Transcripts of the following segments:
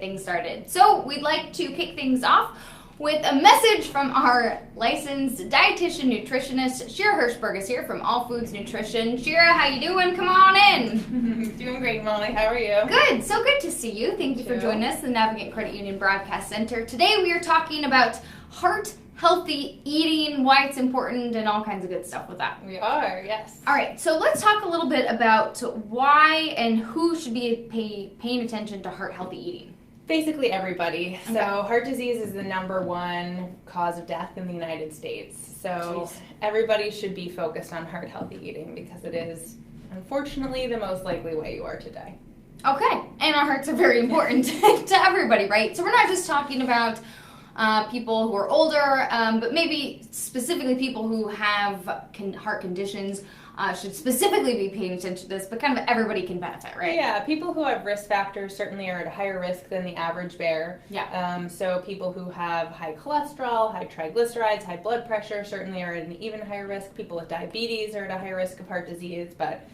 Things started. So we'd like to kick things off with a message from our licensed dietitian nutritionist. Shira Hirshberg is here from All Foods Nutrition. Shira, how you doing? Come on in. Doing great, Molly. How are you? Good. So good to see you. Thank you for joining us, the Navigant Credit Union Broadcast Center. Today we are talking about heart healthy eating, why it's important, and all kinds of good stuff with that. We are, yes. All right, so let's talk a little bit about why and who should be paying attention to heart healthy eating. Basically everybody. Okay. So heart disease is the #1 cause of death in the United States. So everybody should be focused on heart healthy eating because it is, unfortunately, the most likely way you are to die. Okay, and our hearts are very important to everybody, right? So we're not just talking about people who are older, but maybe specifically people who have heart conditions should specifically be paying attention to this, but kind of everybody can benefit, right? Yeah, people who have risk factors certainly are at a higher risk than the average bear. Yeah. So people who have high cholesterol, high triglycerides, high blood pressure certainly are at an even higher risk. People with diabetes are at a higher risk of heart disease, but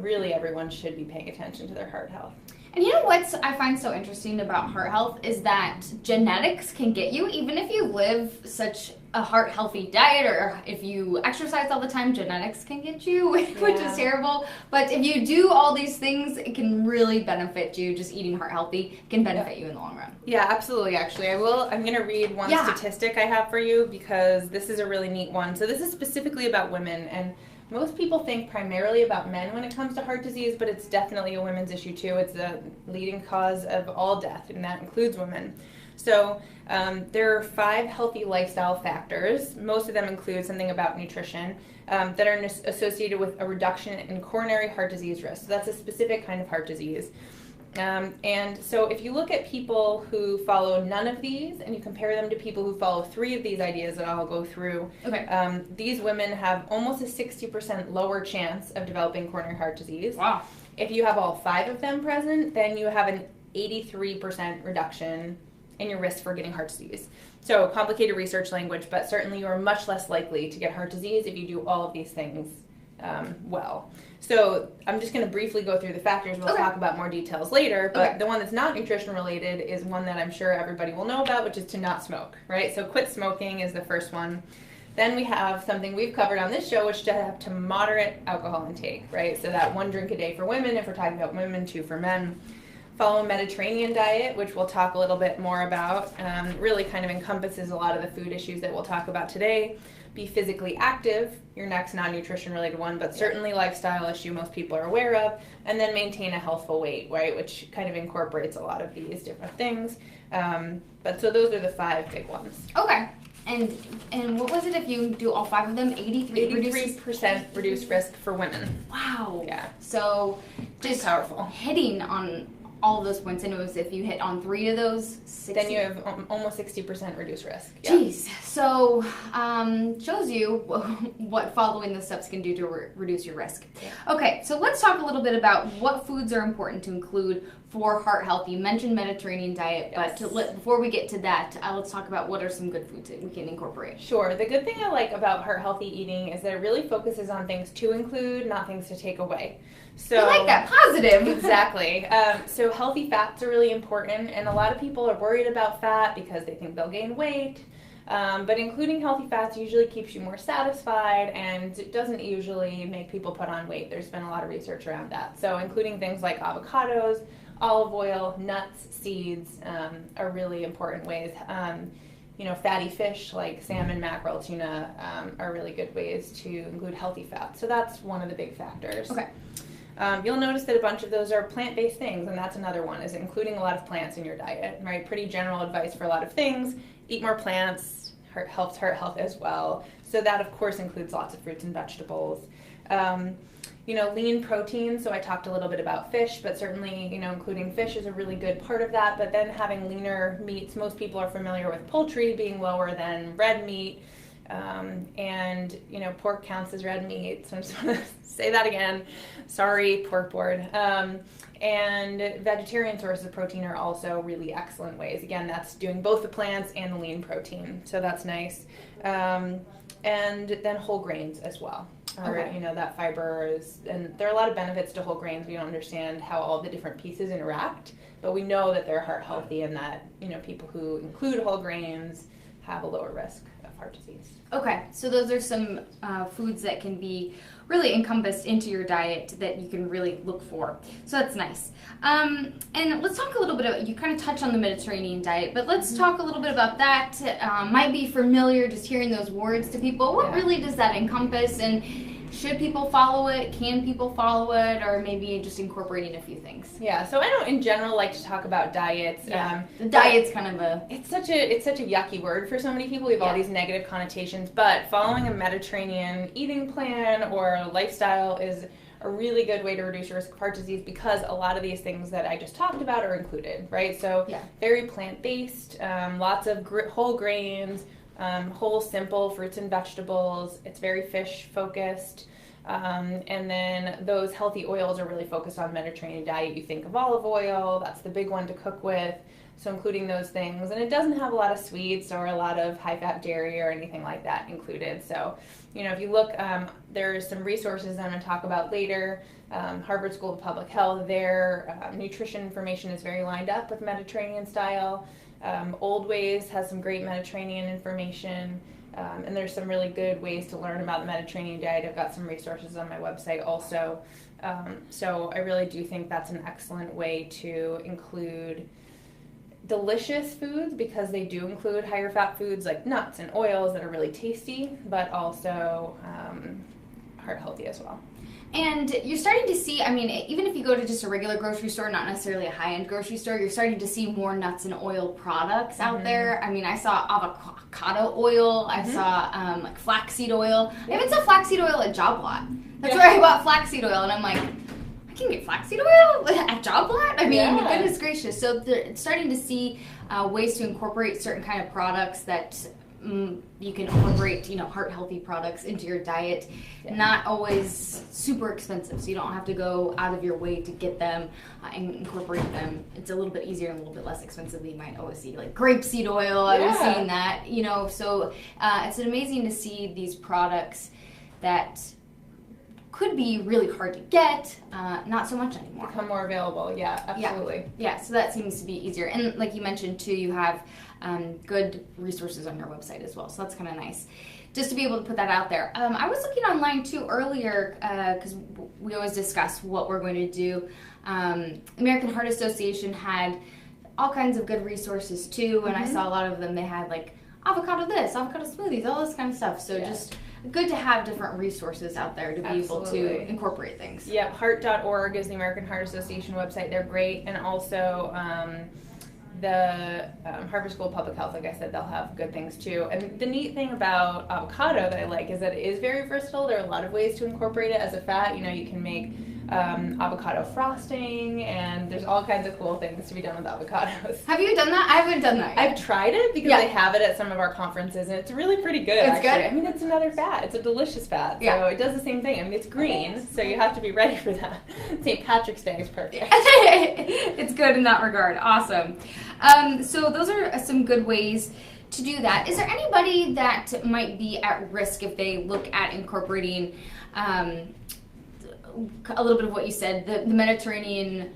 really everyone should be paying attention to their heart health. And you know what I find so interesting about heart health is that genetics can get you, even if you live such a heart healthy diet or if you exercise all the time, genetics can get you, which is terrible. But if you do all these things, it can really benefit you. Just eating heart healthy can benefit you in the long run. Yeah, absolutely. Actually, I'm going to read one statistic I have for you because this is a really neat one. So this is specifically about women, and most people think primarily about men when it comes to heart disease, but it's definitely a women's issue too. It's the leading cause of all death, and that includes women. So there are 5 healthy lifestyle factors. Most of them include something about nutrition that are associated with a reduction in coronary heart disease risk. So that's a specific kind of heart disease. And so if you look at people who follow none of these and you compare them to people who follow 3 of these ideas that I'll go through, these women have almost a 60% lower chance of developing coronary heart disease. Wow. If you have all 5 of them present, then you have an 83% reduction in your risk for getting heart disease. So complicated research language, but certainly you are much less likely to get heart disease if you do all of these things well. So I'm just going to briefly go through the factors. We'll talk about more details later, but the one that's not nutrition related is one that I'm sure everybody will know about, which is to not smoke, right? So quit smoking is the first one. Then we have something we've covered on this show, which is to have to moderate alcohol intake, right? So that 1 drink a day for women, if we're talking about women, 2 for men. Follow a Mediterranean diet, which we'll talk a little bit more about. Really kind of encompasses a lot of the food issues that we'll talk about today. Be physically active, your next non-nutrition related one, but certainly lifestyle issue most people are aware of. And then maintain a healthful weight, right, which kind of incorporates a lot of these different things. But so those are the 5 big ones. Okay. And what was it if you do all 5 of them? 83% reduced risk for women. Wow. Yeah. So just powerful. Hitting on all of those points, and it was if you hit on 3 of those, 60. Then you have almost 60% reduced risk. Yeah. Jeez. So shows you what following the steps can do to reduce your risk. Yeah. Okay, so let's talk a little bit about what foods are important to include for heart health. You mentioned Mediterranean diet, but before we get to that, let's talk about what are some good foods that we can incorporate. Sure. The good thing I like about heart healthy eating is that it really focuses on things to include, not things to take away. So I like that. Positive. Exactly. So healthy fats are really important, and a lot of people are worried about fat because they think they'll gain weight. But including healthy fats usually keeps you more satisfied, and it doesn't usually make people put on weight. There's been a lot of research around that. So including things like avocados, olive oil, nuts, seeds are really important ways. Fatty fish like salmon, mackerel, tuna are really good ways to include healthy fats. So that's one of the big factors. Okay. You'll notice that a bunch of those are plant-based things, and that's another one, is including a lot of plants in your diet, right? Pretty general advice for a lot of things. Eat more plants, helps heart health as well. So that, of course, includes lots of fruits and vegetables. Lean protein, so I talked a little bit about fish, but certainly, including fish is a really good part of that. But then having leaner meats, most people are familiar with poultry being lower than red meat. Pork counts as red meat, so I just want to say that again. Sorry, pork board. And vegetarian sources of protein are also really excellent ways. Again, that's doing both the plants and the lean protein, so that's nice. And then whole grains as well. or, Okay. that fiber is, and there are a lot of benefits to whole grains. We don't understand how all the different pieces interact, but we know that they're heart healthy and that, people who include whole grains have a lower risk of heart disease. Okay, so those are some foods that can be really encompassed into your diet that you can really look for. So that's nice. And let's talk a little bit about, you kind of touched on the Mediterranean diet, but let's talk a little bit about that. Might be familiar just hearing those words to people. What really does that encompass, and should people follow it? Can people follow it? Or maybe just incorporating a few things? Yeah, so I don't in general like to talk about diets. Yeah. The diet's kind of it's such a yucky word for so many people. We have all these negative connotations, but following a Mediterranean eating plan or lifestyle is a really good way to reduce your risk of heart disease, because a lot of these things that I just talked about are included, right? So very plant-based, lots of whole grains, whole simple fruits and vegetables. It's very fish focused. And then those healthy oils are really focused on Mediterranean diet. You think of olive oil, that's the big one to cook with. So including those things. And it doesn't have a lot of sweets or a lot of high-fat dairy or anything like that included. So, if you look, there's some resources I'm going to talk about later. Harvard School of Public Health, their nutrition information is very lined up with Mediterranean style. Old Ways has some great Mediterranean information. And there's some really good ways to learn about the Mediterranean diet. I've got some resources on my website also. So I really do think that's an excellent way to include delicious foods, because they do include higher fat foods like nuts and oils that are really tasty, but also heart healthy as well. And you're starting to see, even if you go to just a regular grocery store, not necessarily a high-end grocery store, you're starting to see more nuts and oil products out there. I saw avocado oil. I saw like flaxseed oil. I even saw flaxseed oil at Job Lot. That's where I bought flaxseed oil, and I'm like, I can get flaxseed oil at Job Lot? Goodness gracious. So it's starting to see ways to incorporate certain kind of products that you can incorporate, heart healthy products into your diet. Not always super expensive, so you don't have to go out of your way to get them and incorporate them. It's a little bit easier and a little bit less expensive than you might always see, like grapeseed oil. I was seeing that, so it's amazing to see these products that could be really hard to get, not so much anymore. Become more available, absolutely. Yeah, so that seems to be easier. And like you mentioned too, you have good resources on your website as well, so that's kind of nice. Just to be able to put that out there. I was looking online too earlier, because we always discuss what we're going to do. American Heart Association had all kinds of good resources too, and I saw a lot of them. They had like avocado this, avocado smoothies, all this kind of stuff. So just good to have different resources out there to be able to incorporate things. Yeah, heart.org is the American Heart Association website. They're great. And also the Harvard School of Public Health, like I said, they'll have good things too. And the neat thing about avocado that I like is that it is very versatile. There are a lot of ways to incorporate it as a fat. You can make avocado frosting, and there's all kinds of cool things to be done with avocados. Have you done that? I haven't done that yet. I've tried it because they have it at some of our conferences, and it's really pretty good. It's actually. good? It's another fat. It's a delicious fat. So it does the same thing. It's green, so you have to be ready for that. St. Patrick's Day is perfect. It's good in that regard. Awesome. So those are some good ways to do that. Is there anybody that might be at risk if they look at incorporating a little bit of what you said, the Mediterranean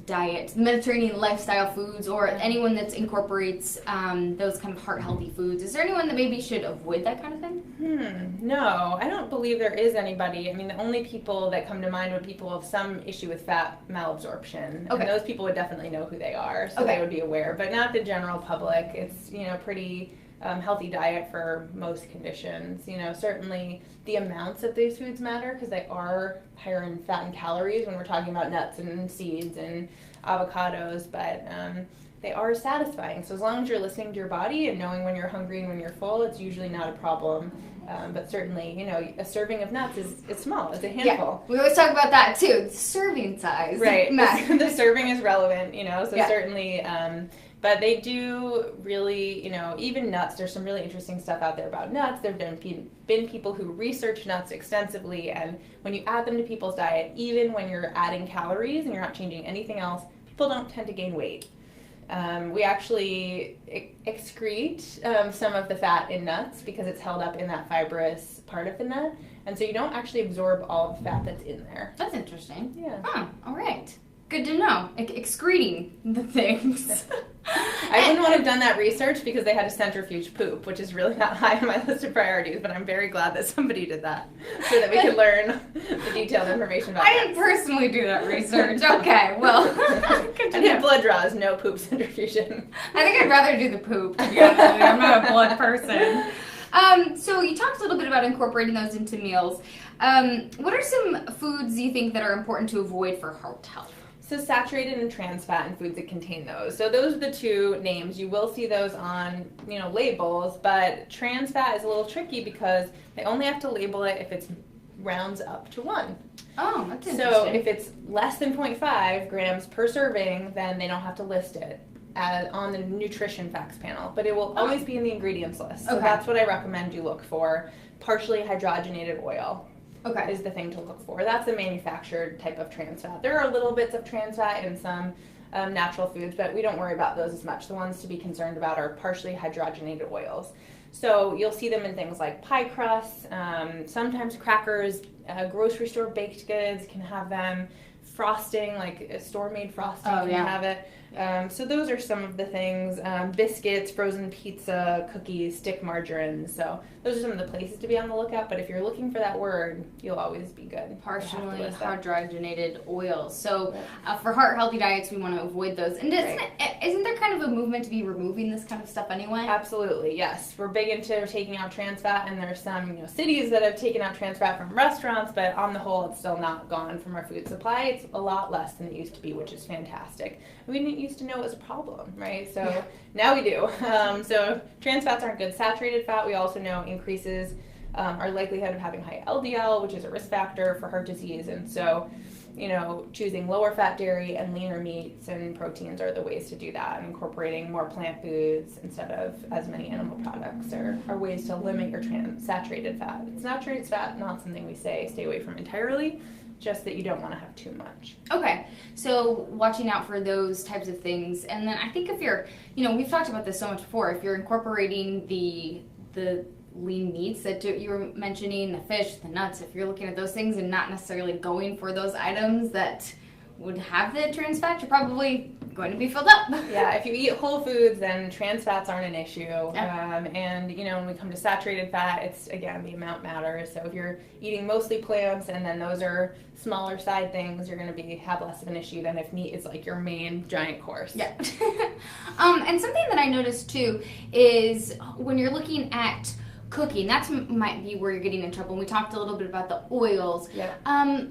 diet, the Mediterranean lifestyle foods, or anyone that incorporates those kind of heart-healthy foods? Is there anyone that maybe should avoid that kind of thing? No, I don't believe there is anybody. The only people that come to mind are people with some issue with fat malabsorption. And those people would definitely know who they are, so they would be aware. But not the general public. It's, pretty healthy diet for most conditions. Certainly the amounts of these foods matter, because they are higher in fat and calories when we're talking about nuts and seeds and avocados, but they are satisfying. So as long as you're listening to your body and knowing when you're hungry and when you're full, it's usually not a problem. But certainly, a serving of nuts is small. It's a handful. Yeah, we always talk about that too. The serving size. Right. The serving is relevant, so certainly. But they do really, even nuts, there's some really interesting stuff out there about nuts. There have been people who research nuts extensively, and when you add them to people's diet, even when you're adding calories and you're not changing anything else, people don't tend to gain weight. We actually excrete some of the fat in nuts because it's held up in that fibrous part of the nut, And so you don't actually absorb all the fat that's in there. That's interesting. Yeah. Huh, all right. Good to know. Excreting the things. I wouldn't want to have done that research because they had to centrifuge poop, which is really not high on my list of priorities, but I'm very glad that somebody did that so that we could learn the detailed information about I didn't personally do that research. Okay, well. I did blood draws, no poop centrifuging. I think I'd rather do the poop, to be honest with you. I'm not a blood person. So you talked a little bit about incorporating those into meals. What are some foods you think that are important to avoid for heart health? So saturated and trans fat and foods that contain those. So those are the two names. You will see those on, labels, but trans fat is a little tricky because they only have to label it if it's rounds up to 1. Oh, that's interesting. So if it's less than 0.5 grams per serving, then they don't have to list it on the nutrition facts panel, but it will always be in the ingredients list. So that's what I recommend you look for. Partially hydrogenated oil. Okay, is the thing to look for. That's a manufactured type of trans fat. There are little bits of trans fat in some natural foods, but we don't worry about those as much. The ones to be concerned about are partially hydrogenated oils. So you'll see them in things like pie crusts, sometimes crackers, grocery store baked goods can have them. Frosting, like a store-made frosting can have it. So those are some of the things. Biscuits, frozen pizza, cookies, stick margarine. So those are some of the places to be on the lookout. But if you're looking for that word, you'll always be good. Partially hydrogenated oils. So for heart-healthy diets, we want to avoid those. And isn't there kind of a movement to be removing this kind of stuff anyway? Absolutely, yes. We're big into taking out trans fat, and there's some cities that have taken out trans fat from restaurants, but on the whole, it's still not gone from our food supply. It's a lot less than it used to be, which is fantastic. We didn't used to know it was a problem, right? So now we do. So trans fats aren't good. Saturated fat, we also know increases our likelihood of having high LDL, which is a risk factor for heart disease. And so, choosing lower fat dairy and leaner meats and proteins are the ways to do that. And incorporating more plant foods instead of as many animal products are ways to limit your saturated fat. It's saturated fat, not something we say stay away from entirely, just that you don't want to have too much. Okay, so watching out for those types of things. And then I think if you're, we've talked about this so much before, if you're incorporating the lean meats that you were mentioning, the fish, the nuts, if you're looking at those things and not necessarily going for those items that would have the trans fat, you're probably going to be filled up. Yeah, if you eat whole foods, then trans fats aren't an issue. And, when we come to saturated fat, it's, again, the amount matters. So if you're eating mostly plants and then those are smaller side things, you're going to have less of an issue than if meat is like your main giant course. Yeah. And something that I noticed, too, is when you're looking at cooking, that might be where you're getting in trouble. And we talked a little bit about the oils. Yeah.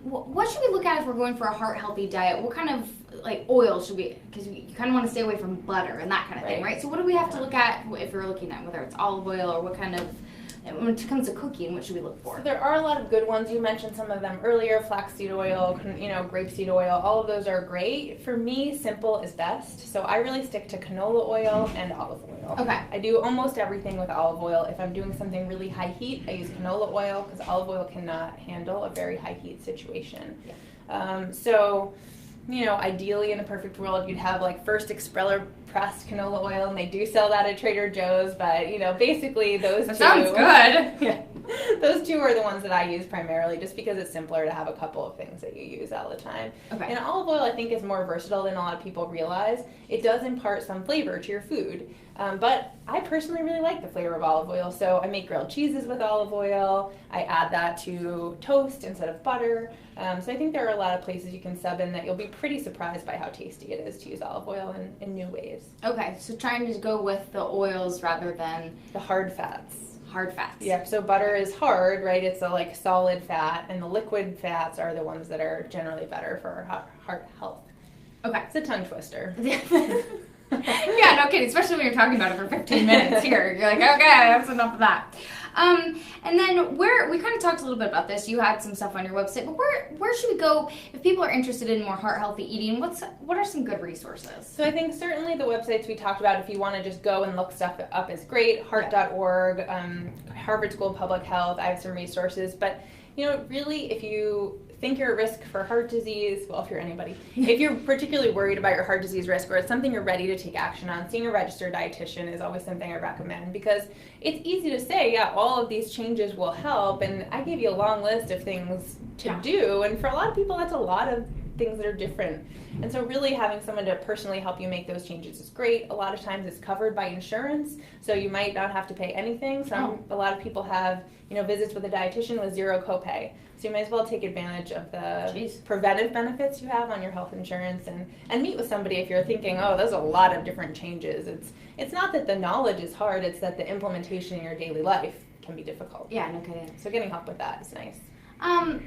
What should we look at if we're going for a heart-healthy diet? What kind of oil should we, because you kind of want to stay away from butter and that kind of thing, right? So what do we have to look at if we're looking at whether it's olive oil or what kind of, when it comes to cooking, what should we look for? So there are a lot of good ones. You mentioned some of them earlier, flaxseed oil, grapeseed oil. All of those are great. For me, simple is best. So I really stick to canola oil and olive oil. Okay. I do almost everything with olive oil. If I'm doing something really high heat, I use canola oil because olive oil cannot handle a very high heat situation. Yeah. Ideally in a perfect world, you'd have first expeller pressed canola oil, and they do sell that at Trader Joe's, but basically those two. Sounds good. Yeah. Those two are the ones that I use primarily just because it's simpler to have a couple of things that you use all the time. Okay. And olive oil I think is more versatile than a lot of people realize. It does impart some flavor to your food. But I personally really like the flavor of olive oil, so I make grilled cheeses with olive oil. I add that to toast instead of butter. So I think there are a lot of places you can sub in that you'll be pretty surprised by how tasty it is to use olive oil in new ways. Okay, so trying to go with the oils rather than the hard fats. Hard fats. Yeah, so butter is hard, right? It's a solid fat, and the liquid fats are the ones that are generally better for our heart health. Okay. It's a tongue twister. Yeah, no kidding. Especially when you're talking about it for 15 minutes here. You're like, okay, that's enough of that. And then we kind of talked a little bit about this. You had some stuff on your website, but where should we go if people are interested in more heart-healthy eating? What are some good resources? So I think certainly the websites we talked about, if you want to just go and look stuff up, is great. Heart.org, Harvard School of Public Health. I have some resources, but really, if you think you're at risk for heart disease, well, if you're anybody, if you're particularly worried about your heart disease risk or it's something you're ready to take action on, seeing a registered dietitian is always something I recommend, because it's easy to say, yeah, all of these changes will help, and I gave you a long list of things to do, and for a lot of people that's a lot of things that are different. And so really having someone to personally help you make those changes is great. A lot of times it's covered by insurance, so you might not have to pay anything. A lot of people have, visits with a dietitian with zero copay. So you might as well take advantage of the preventive benefits you have on your health insurance and meet with somebody if you're thinking, oh, there's a lot of different changes. It's not that the knowledge is hard, it's that the implementation in your daily life can be difficult. Yeah, no kidding. So getting help with that is nice.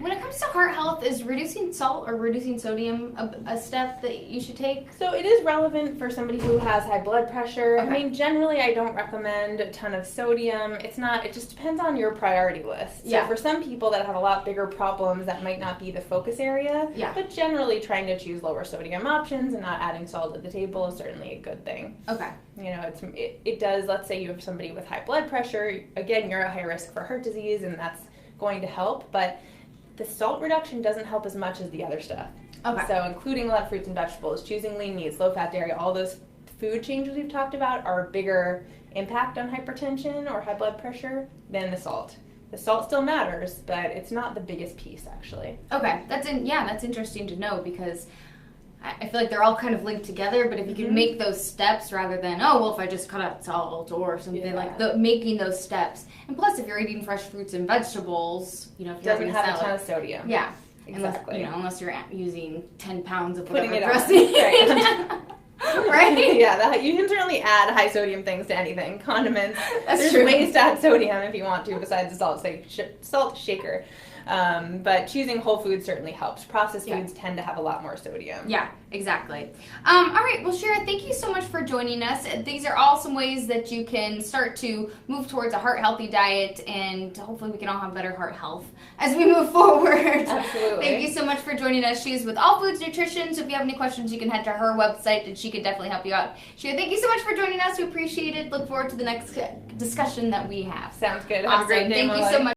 When it comes to heart health, is reducing salt or reducing sodium a step that you should take? So it is relevant for somebody who has high blood pressure. Okay. I mean, generally I don't recommend a ton of sodium. It just depends on your priority list. So for some people that have a lot bigger problems, that might not be the focus area. Yeah. But generally trying to choose lower sodium options and not adding salt at the table is certainly a good thing. Okay. It does, let's say you have somebody with high blood pressure, again, you're at high risk for heart disease, and that's going to help, but the salt reduction doesn't help as much as the other stuff. Okay. So including a lot of fruits and vegetables, choosing lean meats, low-fat dairy, all those food changes we've talked about are a bigger impact on hypertension or high blood pressure than the salt. The salt still matters, but it's not the biggest piece, actually. Okay, that's interesting to know, because I feel like they're all kind of linked together, but if you can make those steps rather than, if I just cut out salt or something, making those steps. And plus, if you're eating fresh fruits and vegetables, if you're doesn't have salad, a ton of sodium. Yeah. Exactly. Unless you're using 10 pounds of Putting whatever it dressing. Right. Right? Yeah, you can certainly add high sodium things to anything. Condiments. That's There's ways to add sodium if you want to, besides the salt, say salt shaker. But choosing whole foods certainly helps. Processed foods tend to have a lot more sodium. Yeah, exactly. All right, well, Shira, thank you so much for joining us. These are all some ways that you can start to move towards a heart-healthy diet, and hopefully we can all have better heart health as we move forward. Absolutely. Thank you so much for joining us. She's with All Foods Nutrition, so if you have any questions, you can head to her website, and she can definitely help you out. Shira, thank you so much for joining us. We appreciate it. Look forward to the next discussion that we have. Sounds good. Awesome. Have a great day. Thank you so much.